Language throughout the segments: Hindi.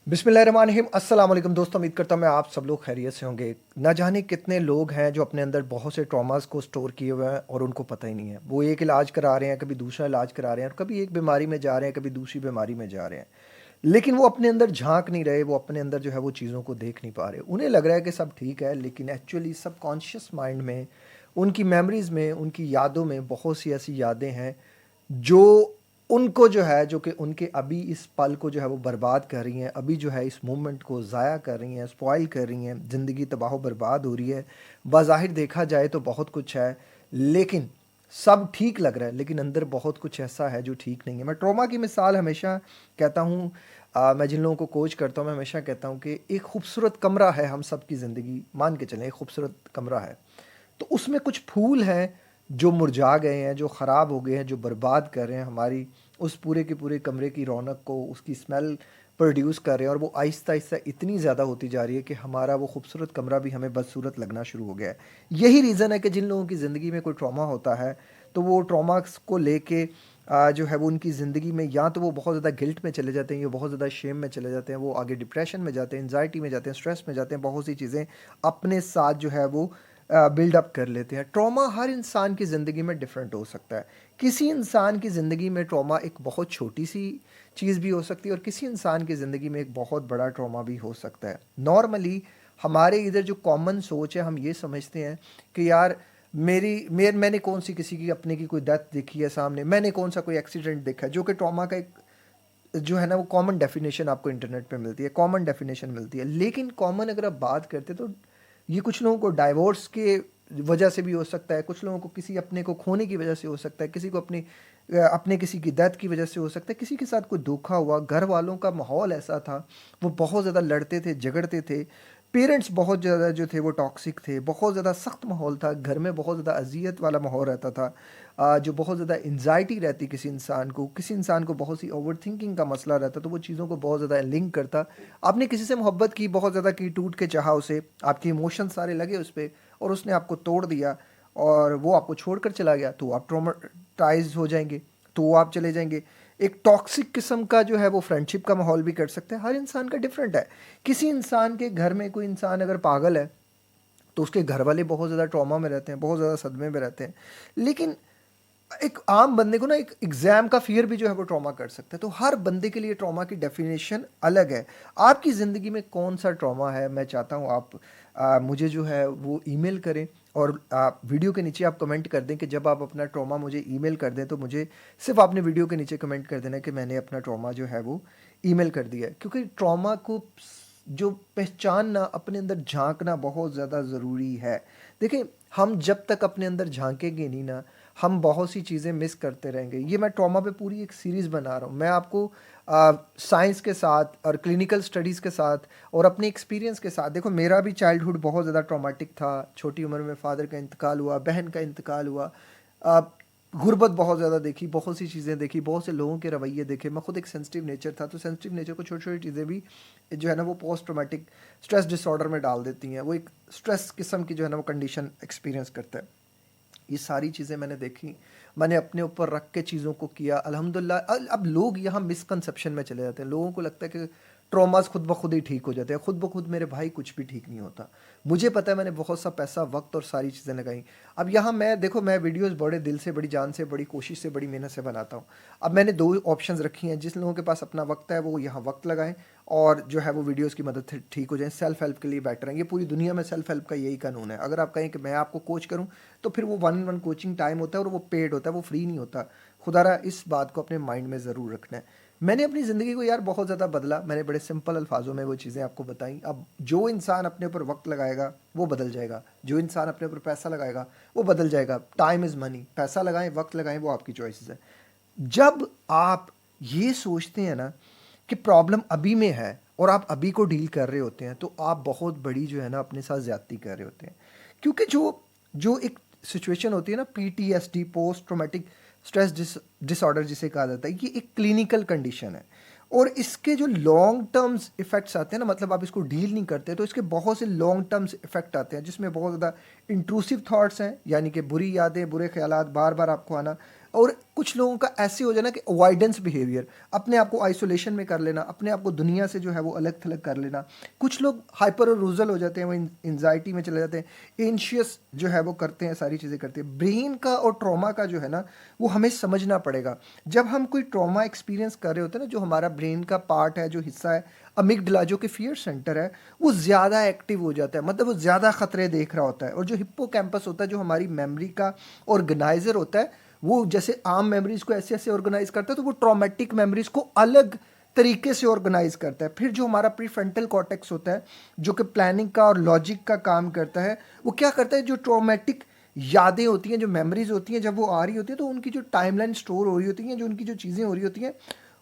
बिस्मिल्लाहिर्रहमानिर्रहीम अस्सलाम वालेकुम दोस्तों, उम्मीद करता हूँ मैं आप सब लोग खैरियत से होंगे। ना जाने कितने लोग हैं जो अपने अंदर बहुत से ट्रॉमास को स्टोर किए हुए हैं और उनको पता ही नहीं है। वो एक इलाज करा रहे हैं, कभी दूसरा इलाज करा रहे हैं, और कभी एक बीमारी में जा रहे हैं, कभी दूसरी बीमारी में जा रहे हैं। लेकिन वो अपने अंदर झांक नहीं रहे, वो अपने अंदर जो है वो चीज़ों को देख नहीं पा रहे। उन्हें लग रहा है कि सब ठीक है, लेकिन एक्चुअली सबकॉन्शियस माइंड में, उनकी मेमोरीज़ में, उनकी यादों में बहुत सी ऐसी यादें हैं जो उनको जो है, जो कि उनके अभी इस पल को जो है वो बर्बाद कर रही हैं, अभी जो है इस मोमेंट को ज़ाया कर रही हैं, स्पॉइल कर रही हैं, ज़िंदगी तबाह बर्बाद हो रही है। बाज़ाहिर देखा जाए तो बहुत कुछ है, लेकिन सब ठीक लग रहा है, लेकिन अंदर बहुत कुछ ऐसा है जो ठीक नहीं है। मैं ट्रॉमा की मिसाल हमेशा कहता हूँ, मैं जिन लोगों को कोच करता हूँ, मैं हमेशा कहता हूँ कि एक खूबसूरत कमरा है, हम सब की ज़िंदगी मान के चलें, एक खूबसूरत कमरा है। तो उसमें कुछ फूल हैं जो मुरझा गए हैं, जो ख़राब हो गए हैं, जो बर्बाद कर रहे हैं हमारी उस पूरे के पूरे कमरे की रौनक को, उसकी स्मेल प्रोड्यूस कर रहे हैं, और वो आहिस्ता आहिस्ता इतनी ज़्यादा होती जा रही है कि हमारा वो खूबसूरत कमरा भी हमें बदसूरत लगना शुरू हो गया है। यही रीज़न है कि जिन लोगों की ज़िंदगी में कोई ट्रॉमा होता है, तो वो ट्रॉमास को लेके जो है वो उनकी ज़िंदगी में या तो वो बहुत ज़्यादा गिल्ट में चले जाते हैं, या बहुत ज़्यादा शेम में चले जाते हैं, वो आगे डिप्रेशन में जाते हैं, एंजाइटी में जाते हैं, स्ट्रेस में जाते हैं, बहुत सी चीज़ें अपने साथ जो है वो बिल्डअप कर लेते हैं। ट्रॉमा हर इंसान की ज़िंदगी में डिफरेंट हो सकता है। किसी इंसान की ज़िंदगी में ट्रॉमा एक बहुत छोटी सी चीज़ भी हो सकती है, और किसी इंसान की ज़िंदगी में एक बहुत बड़ा ट्रॉमा भी हो सकता है। नॉर्मली हमारे इधर जो कॉमन सोच है, हम ये समझते हैं कि यार मैंने कौन सी किसी की अपने की कोई डेथ देखी है सामने, मैंने कौन सा कोई एक्सीडेंट देखा है, जो कि ट्रॉमा का एक जो है ना वो कॉमन डेफिनेशन आपको इंटरनेट पे मिलती है, कॉमन डेफिनेशन मिलती है। लेकिन कॉमन अगर आप बात करते तो ये कुछ लोगों को डाइवोर्स के वजह से भी हो सकता है, कुछ लोगों को किसी अपने को खोने की वजह से हो सकता है, किसी को अपने किसी की डेथ की वजह से हो सकता है, किसी के साथ कोई धोखा हुआ, घर वालों का माहौल ऐसा था, वो बहुत ज़्यादा लड़ते थे, झगड़ते थे, पेरेंट्स बहुत ज़्यादा जो थे वो टॉक्सिक थे, बहुत ज़्यादा सख्त माहौल था, घर में बहुत ज़्यादा अजियत वाला माहौल रहता था, जो बहुत ज़्यादा एंजाइटी रहती किसी इंसान को बहुत सी ओवर थिंकिंग का मसला रहता, तो वो चीज़ों को बहुत ज़्यादा लिंक करता। आपने किसी से मोहब्बत की, बहुत ज़्यादा की, टूट के चाहा उसे, आपके इमोशन सारे लगे उस पर, और उसने आपको तोड़ दिया और वो आपको छोड़कर चला गया, तो आप ट्रॉमाटाइज हो जाएंगे, तो वो आप चले जाएंगे। एक टॉक्सिक किस्म का जो है वो फ्रेंडशिप का माहौल भी कर सकते हैं। हर इंसान का डिफरेंट है। किसी इंसान के घर में कोई इंसान अगर पागल है, तो उसके घर वाले बहुत ज़्यादा ट्रॉमा में रहते हैं, बहुत ज़्यादा सदमे में रहते हैं। लेकिन एक आम बंदे को ना एक एग्ज़ाम का फियर भी जो है वो ट्रॉमा कर सकता है। तो हर बंदे के लिए ट्रॉमा की डेफिनेशन अलग है। आपकी ज़िंदगी में कौन सा ट्रॉमा है, मैं चाहता हूँ आप मुझे जो है वो ईमेल करें, और आप वीडियो के नीचे आप कमेंट कर दें कि जब आप अपना ट्रॉमा मुझे ईमेल कर दें, तो मुझे सिर्फ आपने वीडियो के नीचे कमेंट कर देना कि मैंने अपना ट्रॉमा जो है वो ईमेल कर दिया है। क्योंकि ट्रॉमा को जो पहचानना, अपने अंदर झांकना बहुत ज़्यादा ज़रूरी है। देखिए, हम जब तक अपने अंदर झांकेंगे नहीं ना, हम बहुत सी चीज़ें मिस करते रहेंगे। ये मैं ट्रॉमा पे पूरी एक सीरीज़ बना रहा हूँ। मैं आपको साइंस के साथ और क्लिनिकल स्टडीज़ के साथ और अपने एक्सपीरियंस के साथ, देखो मेरा भी चाइल्डहुड बहुत ज़्यादा ट्रॉमेटिक था। छोटी उम्र में फ़ादर का इंतकाल हुआ, बहन का इंतकाल हुआ, अ, गुर्बत बहुत ज़्यादा देखी, बहुत सी चीज़ें देखी, बहुत से लोगों के रवैये देखे। मैं खुद एक सेंसिटिव नेचर था, तो सेंसिटिव नेचर को छोटी-छोटी चीज़ें भी जो है ना वो पोस्ट ट्रॉमेटिक स्ट्रेस डिसऑर्डर में डाल देती हैं। वो एक स्ट्रेस किस्म की जो है ना वो कंडीशन एक्सपीरियंस करता है। ये सारी चीज़ें मैंने देखी, मैंने अपने ऊपर रख के चीज़ों को किया अल्हम्दुलिल्लाह। अब लोग यहाँ मिसकंसेप्शन में चले जाते हैं। लोगों को लगता है कि ट्रॉमास खुद ब खुद ही ठीक हो जाते हैं। खुद ब खुद मेरे भाई कुछ भी ठीक नहीं होता। मुझे पता है, मैंने बहुत सा पैसा, वक्त और सारी चीज़ें लगाई। अब यहाँ मैं देखो, मैं वीडियोस बड़े दिल से, बड़ी जान से, बड़ी कोशिश से, बड़ी मेहनत से बनाता हूँ। अब मैंने दो ऑप्शंस रखी हैं। जिस लोगों के पास अपना वक्त है वो यहाँ वक्त लगाएं, और जो है वो वीडियोस की मदद से ठीक हो जाएं, सेल्फ हेल्प के लिए बेटर हैं। ये पूरी दुनिया में सेल्फ हेल्प का यही कानून है। अगर आप कहें कि मैं आपको कोच करूं, तो फिर वो 1-on-1 कोचिंग टाइम होता है, और वो पेड होता है, वो फ्री नहीं होता। खुदारा इस बात को अपने माइंड में ज़रूर रखना है। मैंने अपनी ज़िंदगी को यार बहुत ज़्यादा बदला। मैंने बड़े सिंपल अल्फाजों में वो चीज़ें आपको बताई। अब जो इंसान अपने ऊपर वक्त लगाएगा वो बदल जाएगा, जो इंसान अपने ऊपर पैसा लगाएगा वो बदल जाएगा। Time is money. पैसा लगाएं, वक्त लगाएं, वो आपकी चॉइसेस है। जब आप ये सोचते हैं ना कि प्रॉब्लम अभी में है और आप अभी को डील कर रहे होते हैं, तो आप बहुत बड़ी जो है ना अपने साथ ज़्यादती कर रहे होते हैं। क्योंकि जो जो एक सिचुएशन होती है ना, PTSD, post traumatic stress disorder जिसे कहा जाता है, ये एक क्लिनिकल कंडीशन है। और इसके जो लॉन्ग टर्म्स इफ़ेक्ट्स आते हैं ना, मतलब आप इसको डील नहीं करते, तो इसके बहुत से लॉन्ग टर्म्स इफ़ेक्ट आते हैं, जिसमें बहुत ज़्यादा इंट्रूसिव थॉट्स हैं, यानी कि बुरी यादें, बुरे ख्यालात बार बार आपको आना, और कुछ लोगों का ऐसे हो जाना कि अवॉइडेंस बिहेवियर, अपने आप को आइसोलेशन में कर लेना, अपने आप को दुनिया से जो है वो अलग थलग कर लेना। कुछ लोग हाइपर अरूजल हो जाते हैं, वो एंजाइटी में चले जाते हैं, एंशियस जो है वो करते हैं, सारी चीज़ें करते हैं। ब्रेन का और ट्रॉमा का जो है ना वो हमें समझना पड़ेगा। जब हम कोई ट्रॉमा एक्सपीरियंस कर रहे होते हैं ना, जो हमारा ब्रेन का पार्ट है, जो हिस्सा है अमिगडला, जो कि फियर सेंटर है, वो ज़्यादा एक्टिव हो जाता है, मतलब वो ज़्यादा खतरे देख रहा होता है। और जो हिप्पोकैम्पस होता है, जो हमारी मेमोरी का ऑर्गेनाइजर होता है, वो जैसे आम मेमोरीज को ऐसे ऐसे ऑर्गेनाइज करता है, तो वो ट्रॉमेटिक मेमोरीज को अलग तरीके से ऑर्गेनाइज करता है। फिर जो हमारा प्रीफ्रंटल कॉर्टेक्स होता है, जो कि प्लानिंग का और लॉजिक का काम करता है, वो क्या करता है, जो ट्रॉमेटिक यादें होती हैं, जो मेमोरीज होती हैं, जब वो आ रही होती है तो उनकी जो टाइमलाइन स्टोर हो रही होती हैं, जो उनकी जो चीज़ें हो रही होती हैं,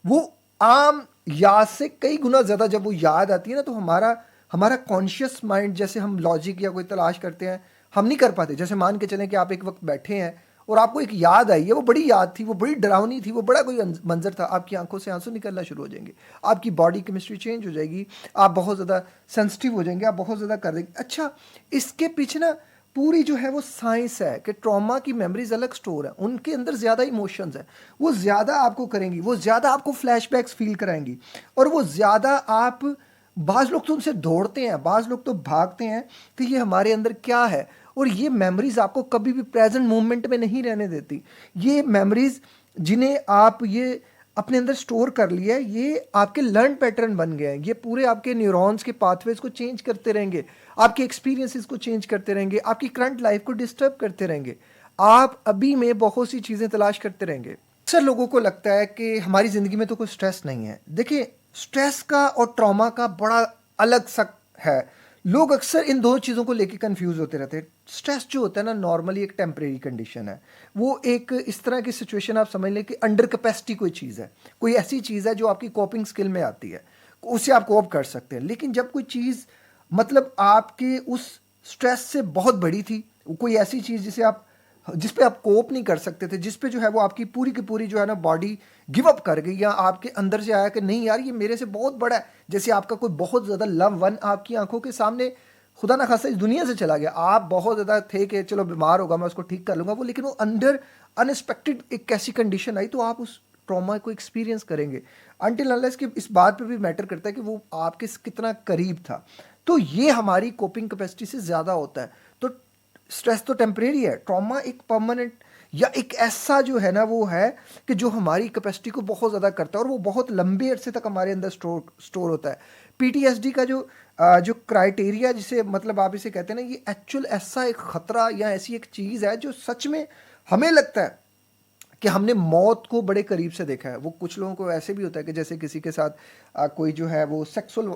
वो आम याद से कई गुना ज़्यादा जब वो याद आती है ना, तो हमारा हमारा कॉन्शियस माइंड, जैसे हम लॉजिक या कोई तलाश करते हैं, हम नहीं कर पाते। जैसे मान के चलें कि आप एक वक्त बैठे हैं और आपको एक याद आई है, वो बड़ी याद थी, वो बड़ी डरावनी थी, वो बड़ा कोई मंजर था, आपकी आंखों से आंसू निकलना शुरू हो जाएंगे, आपकी बॉडी केमिस्ट्री चेंज हो जाएगी, आप बहुत ज़्यादा सेंसिटिव हो जाएंगे, आप बहुत ज़्यादा कर देंगे। अच्छा, इसके पीछे ना पूरी जो है वो साइंस है कि ट्रॉमा की मेमोरीज अलग स्टोर है, उनके अंदर ज़्यादा इमोशंस है, वो ज़्यादा आपको करेंगी, वो ज़्यादा आपको फ्लैशबैक्स फील कराएंगी, और वो ज़्यादा आप, बाज़ लोग तो उनसे दौड़ते हैं, बाज़ लोग तो भागते हैं कि ये हमारे अंदर क्या है। और ये मेमोरीज आपको कभी भी प्रेजेंट मोमेंट में नहीं रहने देती। ये मेमोरीज जिन्हें आप ये अपने अंदर स्टोर कर लिया है, ये आपके लर्न पैटर्न बन गए हैं, ये पूरे आपके न्यूरॉन्स के पाथवेज को चेंज करते रहेंगे, आपके एक्सपीरियंसेस को चेंज करते रहेंगे, आपकी करंट लाइफ को डिस्टर्ब करते रहेंगे, आप अभी में बहुत सी चीज़ें तलाश करते रहेंगे। अक्सर लोगों को लगता है कि हमारी ज़िंदगी में तो कोई स्ट्रेस नहीं है। देखिए, स्ट्रेस का और ट्रॉमा का बड़ा अलग सा है। लोग अक्सर इन दो चीज़ों को लेके कंफ्यूज होते रहते हैं। स्ट्रेस जो होता है ना, नॉर्मली एक टेम्परेरी कंडीशन है। वो एक इस तरह की सिचुएशन आप समझ लें कि अंडर कैपेसिटी कोई चीज़ है, कोई ऐसी चीज़ है जो आपकी कोपिंग स्किल में आती है, उससे आप कोप कर सकते हैं। लेकिन जब कोई चीज़ मतलब आपके उस स्ट्रेस से बहुत बड़ी थी, कोई ऐसी चीज़ जिस पे आप कोप नहीं कर सकते थे, जिस पे जो है वो आपकी पूरी की पूरी जो है ना बॉडी गिव अप कर गई, या आपके अंदर से आया कि नहीं यार ये मेरे से बहुत बड़ा है, जैसे आपका कोई बहुत ज़्यादा लव वन आपकी आंखों के सामने खुदा ना खासा इस दुनिया से चला गया, आप बहुत ज़्यादा थे कि चलो बीमार होगा मैं उसको ठीक कर लूँगा, वो लेकिन वो अंदर अनएक्सपेक्टेड एक कैसी कंडीशन आई, तो आप उस ट्रॉमा को एक्सपीरियंस करेंगे। अनटिल अनलेस कि इस बात पे भी मैटर करता है कि वो आपके कितना करीब था। तो ये हमारी कोपिंग कैपेसिटी से ज़्यादा होता है। तो स्ट्रेस तो टेम्परेरी है, ट्रॉमा एक परमानेंट या एक ऐसा जो है ना वो है कि जो हमारी कैपेसिटी को बहुत ज़्यादा करता है, और वो बहुत लंबे अरसे तक हमारे अंदर स्टोर होता है। पीटीएसडी का जो क्राइटेरिया, जिसे मतलब आप इसे कहते हैं ना, ये एक्चुअल ऐसा एक ख़तरा या ऐसी एक चीज़ है जो सच में हमें लगता है कि हमने मौत को बड़े करीब से देखा है। वो कुछ लोगों को ऐसे भी होता है कि जैसे किसी के साथ कोई जो है वो सेक्सुअल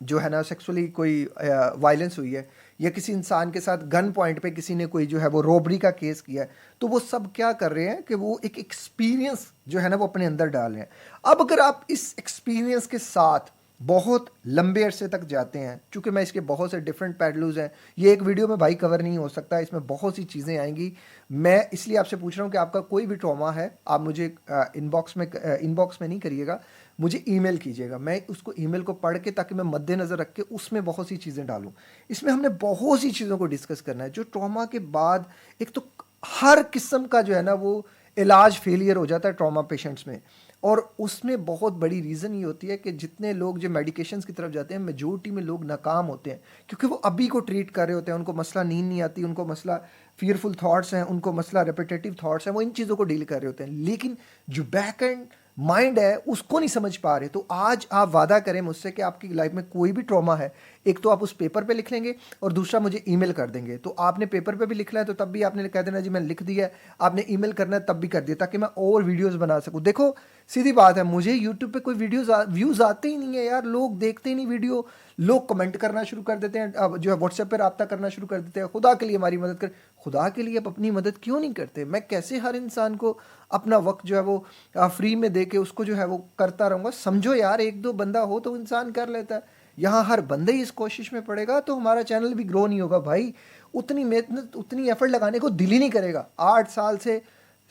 जो है ना सेक्सुअली कोई वायलेंस हुई है, या किसी इंसान के साथ गन पॉइंट पे किसी ने कोई जो है वो रॉबरी का केस किया है, तो वो सब क्या कर रहे हैं कि वो एक एक्सपीरियंस जो है ना वो अपने अंदर डाल रहे हैं। अब अगर आप इस एक्सपीरियंस के साथ बहुत लंबे अरसे तक जाते हैं, चूँकि मैं इसके बहुत से डिफरेंट पहलूज हैं, ये एक वीडियो में भाई कवर नहीं हो सकता, इसमें बहुत सी चीज़ें आएंगी। मैं इसलिए आपसे पूछ रहा हूँ कि आपका कोई भी ट्रॉमा है, आप मुझे इनबॉक्स में नहीं करिएगा, मुझे ईमेल कीजिएगा, मैं उसको ईमेल को पढ़ के, ताकि मैं मद्देनज़र रख के उसमें बहुत सी चीज़ें डालूँ। इसमें हमने बहुत सी चीज़ों को डिस्कस करना है। जो ट्रॉमा के बाद एक तो हर किस्म का जो है ना वो इलाज फेलियर हो जाता है ट्रॉमा पेशेंट्स में, और उसमें बहुत बड़ी रीज़न ये होती है कि जितने लोग जो मेडिकेशंस की तरफ जाते हैं, मेजोरिटी में लोग नाकाम होते हैं, क्योंकि वो अभी को ट्रीट कर रहे होते हैं, उनको मसला नींद नहीं आती, उनको मसला फियरफुल थाट्स हैं, उनको मसला रिपीटेटिव थाट्स हैं, वो इन चीज़ों को डील कर रहे होते हैं, लेकिन जो बैक एंड माइंड है उसको नहीं समझ पा रहे। तो आज आप वादा करें मुझसे कि आपकी लाइफ में कोई भी ट्रॉमा है, एक तो आप उस पेपर पे लिख लेंगे, और दूसरा मुझे ईमेल कर देंगे। तो आपने पेपर पे भी लिखना है तो तब भी आपने कह देना जी मैं लिख दिया है, आपने ईमेल करना है तब भी कर दिया, ताकि मैं और वीडियोस बना सकूं। देखो सीधी बात है, मुझे यूट्यूब पे कोई व्यूज़ आते ही नहीं है यार, लोग देखते ही नहीं वीडियो, लोग कमेंट करना शुरू कर देते हैं, अब जो है व्हाट्सएप पर रब्ता करना शुरू कर देते हैं, खुदा के लिए हमारी मदद कर। खुदा के लिए आप अपनी मदद क्यों नहीं करते? मैं कैसे हर इंसान को अपना वक्त जो है वो फ्री में दे के उसको जो है वो करता रहूँगा? समझो यार, एक दो बंदा हो तो इंसान कर लेता है, यहाँ हर बंदे ही इस कोशिश में पड़ेगा तो हमारा चैनल भी ग्रो नहीं होगा भाई। उतनी मेहनत, उतनी एफर्ट लगाने को दिल ही नहीं करेगा। 8 साल से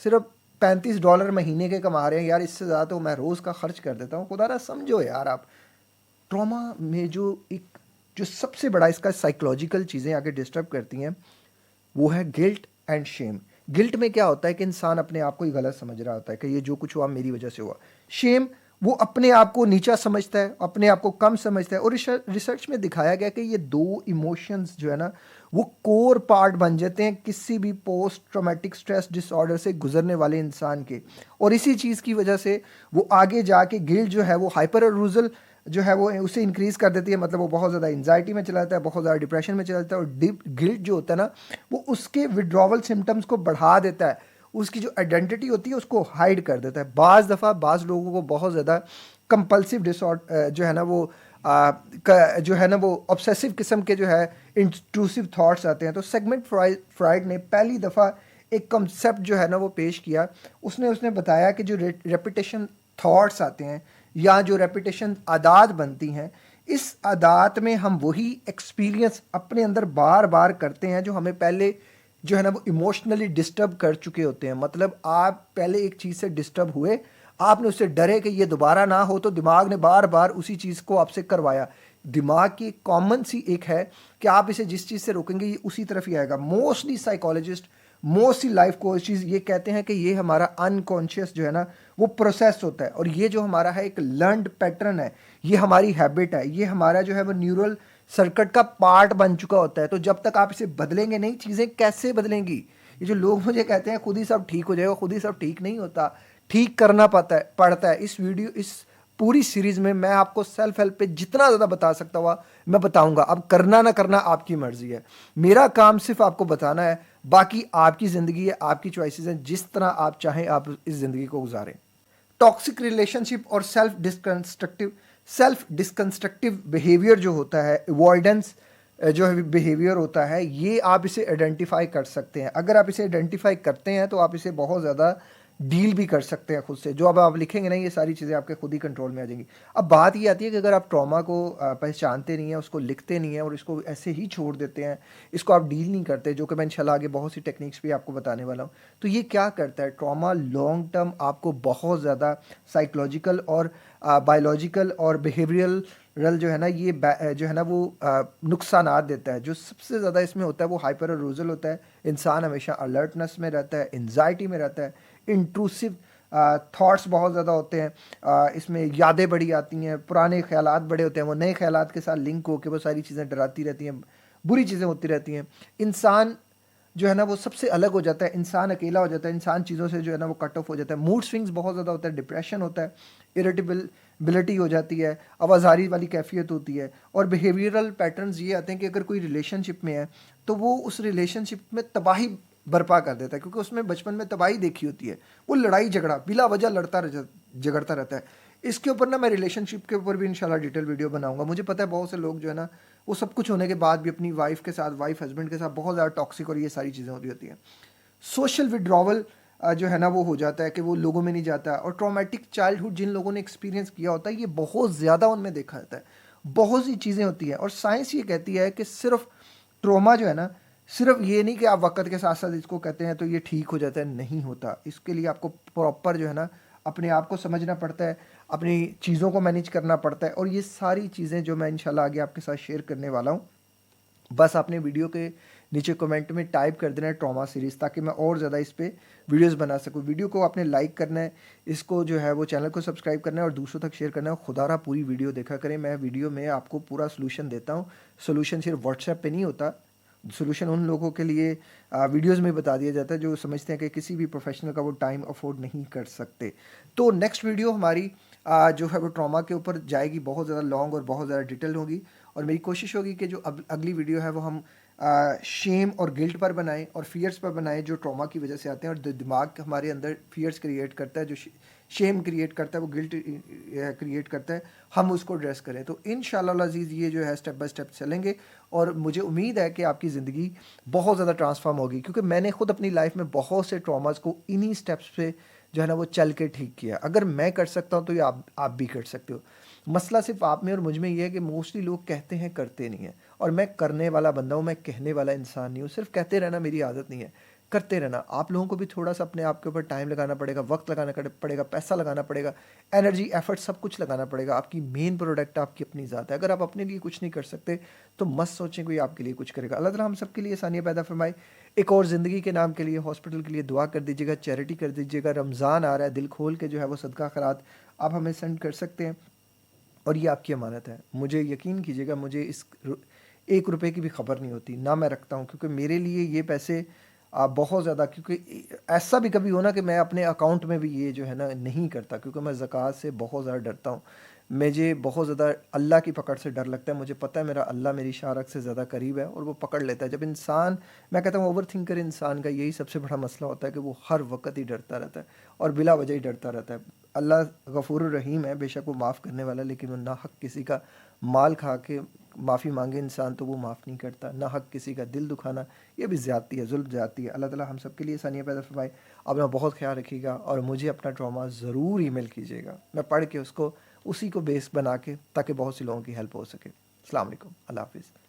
सिर्फ $35 महीने के कमा रहे हैं यार, इससे ज़्यादा तो मैं रोज़ का खर्च कर देता हूँ। खुदा ना समझो यार आप। ट्रॉमा में जो सबसे बड़ा इसका साइकोलॉजिकल चीज़ें आके डिस्टर्ब करती हैं, वो है गिल्ट एंड शेम। गिल्ट में क्या होता है कि इंसान अपने आप को ही गलत समझ रहा होता है कि ये जो कुछ हुआ मेरी वजह से हुआ। शेम, वो अपने आप को नीचा समझता है, अपने आप को कम समझता है। और रिसर्च में दिखाया गया कि ये दो इमोशंस जो है ना, वो कोर पार्ट बन जाते हैं किसी भी पोस्ट ट्रॉमेटिक स्ट्रेस डिसऑर्डर से गुजरने वाले इंसान के। और इसी चीज़ की वजह से वो आगे जाके गिल्ट जो है वो हाइपर अरूजल जो है वो उसे इंक्रीज कर देती है, मतलब वो बहुत ज़्यादा एंजाइटी में चला जाता है, बहुत ज़्यादा डिप्रेशन में चला जाता है। और डीप गिल्ट जो होता है ना, वो उसके विड्रॉवल सिम्टम्स को बढ़ा देता है, उसकी जो आइडेंटिटी होती है उसको हाइड कर देता है। बाज़ दफ़ा बाज़ लोगों को बहुत ज़्यादा कंपल्सिव डिसऑर्डर जो है ना वो जो है ना वो ऑब्सेसिव किस्म के जो है इंट्रूसिव थॉट्स आते हैं। तो सेगमेंट फ्राइड ने पहली दफ़ा एक कंसेप्ट जो है ना वो पेश किया। उसने बताया कि जो रेपिटेशन थॉट्स आते हैं या जो रेपिटेशन आदात बनती हैं, इस आदात में हम वही एक्सपीरियंस अपने अंदर बार बार करते हैं जो हमें पहले जो है ना वो इमोशनली डिस्टर्ब कर चुके होते हैं। मतलब आप पहले एक चीज़ से डिस्टर्ब हुए, आपने उससे डरे कि ये दोबारा ना हो, तो दिमाग ने बार बार उसी चीज़ को आपसे करवाया। दिमाग की कॉमन सी एक है कि आप इसे जिस चीज़ से रोकेंगे ये उसी तरफ ही आएगा। Mostly psychologist, mostly life coaches ये कहते हैं कि ये हमारा अनकॉन्शियस जो है ना वो प्रोसेस होता है। और ये जो हमारा है एक लर्नड पैटर्न है, ये हमारी हैबिट है, ये हमारा जो है वो न्यूरल सर्किट का पार्ट बन चुका होता है। तो जब तक आप इसे बदलेंगे नहीं, चीज़ें कैसे बदलेंगी? ये जो लोग मुझे कहते हैं खुद ही सब ठीक हो जाएगा, खुद ही सब ठीक नहीं होता, ठीक करना पड़ता है। इस पूरी सीरीज़ में मैं आपको सेल्फ हेल्प पे जितना ज़्यादा बता सकता हुआ मैं बताऊंगा। अब करना ना करना आपकी मर्जी है, मेरा काम सिर्फ आपको बताना है, बाकी आपकी ज़िंदगी है, आपकी चॉइसेस हैं, जिस तरह आप चाहें आप इस ज़िंदगी को गुजारें। टॉक्सिक रिलेशनशिप और सेल्फ डिसकंस्ट्रक्टिव बिहेवियर जो होता है, अवॉइडेंस जो है बिहेवियर होता है, ये आप इसे आइडेंटिफाई कर सकते हैं। अगर आप इसे आइडेंटिफाई करते हैं तो आप इसे बहुत ज़्यादा डील भी कर सकते हैं खुद से। जो अब आप लिखेंगे ना, ये सारी चीज़ें आपके खुद ही कंट्रोल में आ जाएंगी। अब बात ये आती है कि अगर आप ट्रॉमा को पहचानते नहीं हैं, उसको लिखते नहीं हैं और इसको ऐसे ही छोड़ देते हैं, इसको आप डील नहीं करते, जो कि मैं इंशाल्लाह आगे बहुत सी टेक्निक्स भी आपको बताने वाला हूँ। तो ये क्या करता है, ट्रॉमा लॉन्ग टर्म आपको बहुत ज़्यादा साइकोलॉजिकल और बायोलॉजिकल और बिहेवियरल जो है ना ये जो है ना वो नुकसानात देता है। जो सबसे ज़्यादा इसमें होता है वो हाइपर अरूजल होता है। इंसान हमेशा अलर्टनेस में रहता है, एंजाइटी में रहता है, इंट्रूसिव थॉट्स बहुत ज़्यादा होते हैं, इसमें यादें बड़ी आती हैं, पुराने ख्यालात बड़े होते हैं, वो नए ख्यालात के साथ लिंक होकर वो सारी चीज़ें डराती रहती हैं, बुरी चीज़ें होती रहती हैं। इंसान जो है ना वो सबसे अलग हो जाता है, इंसान अकेला हो जाता है, इंसान चीज़ों से जो है ना वो कट ऑफ हो जाता है। मूड स्विंग्स बहुत ज़्यादा होता है, डिप्रेशन होता है, इरिटेबिलिटी हो जाती है, आवाज़ारी वाली कैफियत होती है। और बिहेवियरल पैटर्न्स ये आते हैं कि अगर कोई रिलेशनशिप में है तो वो उस रिलेशनशिप में तबाही बर्पा कर देता है, क्योंकि उसमें बचपन में तबाही देखी होती है। वो लड़ाई झगड़ा बिला वजह झगड़ता रहता है। इसके ऊपर ना मैं रिलेशनशिप के ऊपर भी इंशाल्लाह डिटेल वीडियो बनाऊंगा। मुझे पता है बहुत से लोग जो है ना वो सब कुछ होने के बाद भी अपनी वाइफ के साथ, वाइफ हस्बैंड के साथ बहुत ज़्यादा टॉक्सिक और ये सारी चीज़ें होती हैं। सोशल विड्रॉवल जो है ना वो हो जाता है कि वो लोगों में नहीं जाता। और ट्रॉमेटिक चाइल्डहुड जिन लोगों ने एक्सपीरियंस किया होता है, ये बहुत ज़्यादा उनमें देखा जाता है। बहुत सी चीज़ें होती हैं और साइंस ये कहती है कि सिर्फ ट्रोमा जो है ना, सिर्फ ये नहीं कि आप वक्त के साथ साथ इसको कहते हैं तो ये ठीक हो जाता है, नहीं होता। इसके लिए आपको प्रॉपर जो है ना अपने आप को समझना पड़ता है, अपनी चीज़ों को मैनेज करना पड़ता है। और ये सारी चीज़ें जो मैं इंशाल्लाह आगे आपके साथ शेयर करने वाला हूँ, बस आपने वीडियो के नीचे कमेंट में टाइप कर देना है ट्रॉमा सीरीज़, ताकि मैं और ज़्यादा इस पर वीडियोस बना सकूँ। वीडियो को आपने लाइक करना है, इसको जो है वो चैनल को सब्सक्राइब करना है और दूसरों तक शेयर करना है। खुदा रहा पूरी वीडियो देखा करें। मैं वीडियो में आपको पूरा सोल्यूशन देता हूँ। सोल्यूशन सिर्फ व्हाट्सएप पे नहीं होता, सोल्यूशन उन लोगों के लिए वीडियोस में बता दिया जाता है जो समझते हैं कि किसी भी प्रोफेशनल का वो टाइम अफोर्ड नहीं कर सकते। तो नेक्स्ट वीडियो हमारी जो है वो ट्रॉमा के ऊपर जाएगी, बहुत ज़्यादा लॉन्ग और बहुत ज़्यादा डिटेल होगी। और मेरी कोशिश होगी कि जो अगली वीडियो है वो हम शेम और गिल्ट पर बनाएं और फियर्स पर बनाएं जो ट्रॉमा की वजह से आते हैं। और दिमाग हमारे अंदर फियर्स क्रिएट करता है, जो शेम क्रिएट करता है, वो गिल्ट क्रिएट करता है, हम उसको एड्रेस करें। तो इंशाल्लाह अज़ीज़ ये जो है स्टेप बाय स्टेप चलेंगे और मुझे उम्मीद है कि आपकी ज़िंदगी बहुत ज़्यादा ट्रांसफॉर्म होगी, क्योंकि मैंने खुद अपनी लाइफ में बहुत से ट्रॉमास को इन्हीं स्टेप्स पे जो है ना वो चल के ठीक किया। अगर मैं कर सकता हूँ तो ये आप भी कर सकते हो। मसला सिर्फ आप में और मुझ में ये है कि मोस्टली लोग कहते हैं करते नहीं हैं, और मैं करने वाला बंदा हूँ, मैं कहने वाला इंसान नहीं हूँ। सिर्फ कहते रहना मेरी आदत नहीं है, करते रहना। आप लोगों को भी थोड़ा-सा अपने आप के ऊपर टाइम लगाना पड़ेगा, वक़्त लगाना पड़ेगा, पैसा लगाना पड़ेगा, एनर्जी, एफ़र्ट सब कुछ लगाना पड़ेगा। आपकी मेन प्रोडक्ट आपकी अपनी ज़ात है। अगर आप अपने लिए कुछ नहीं कर सकते, तो मत सोचें कोई आपके लिए कुछ करेगा। अल्लाह ताला हम सब के लिए आसानियाँ पैदा फ़रमाए। एक और ज़िंदगी के नाम के लिए, हॉस्पिटल के लिए दुआ कर दीजिएगा, चैरिटी कर दीजिएगा। रमज़ान आ रहा है, दिल खोल के जो है वो सदका खैरात आप हमें सेंड कर सकते हैं। और ये आपकी अमानत है। मुझे यकीन कीजिएगा, मुझे इस ₹1 की भी खबर नहीं होती, ना मैं रखता हूँ, क्योंकि मेरे लिए ये पैसे बहुत ज़्यादा, क्योंकि ऐसा भी कभी हो ना कि मैं अपने अकाउंट में भी ये जो है ना नहीं करता, क्योंकि मैं ज़कात से बहुत ज़्यादा डरता हूँ। मुझे बहुत ज़्यादा अल्लाह की पकड़ से डर लगता है। मुझे पता है मेरा अल्लाह मेरी शारक से ज़्यादा करीब है और वो पकड़ लेता है। जब इंसान, मैं कहता हूँ ओवर थिंकर इंसान का यही सबसे बड़ा मसला होता है कि वो हर वक़्त ही डरता रहता है और बिला वजह ही डरता रहता है। अल्लाह गफ़ूरुर रहीम है, बेशक वो माफ़ करने वाला है, लेकिन वो नाहक किसी का माल खा के माफ़ी मांगे इंसान तो वो माफ़ नहीं करता। नाहक किसी का दिल दुखाना, ये भी ज़्यादती है, ज़ुल्म ज़्यादती है। अल्लाह ताला हम सब के लिए आसानियाँ पैदा फरमाए। अपना बहुत ख्याल रखिएगा और मुझे अपना ट्रॉमा ज़रूर ईमेल कीजिएगा। मैं पढ़ के उसको उसी को बेस बना के, ताकि बहुत से लोगों की हेल्प हो सके। अस्सलाम वालेकुम, अल्लाह हाफ़िज़।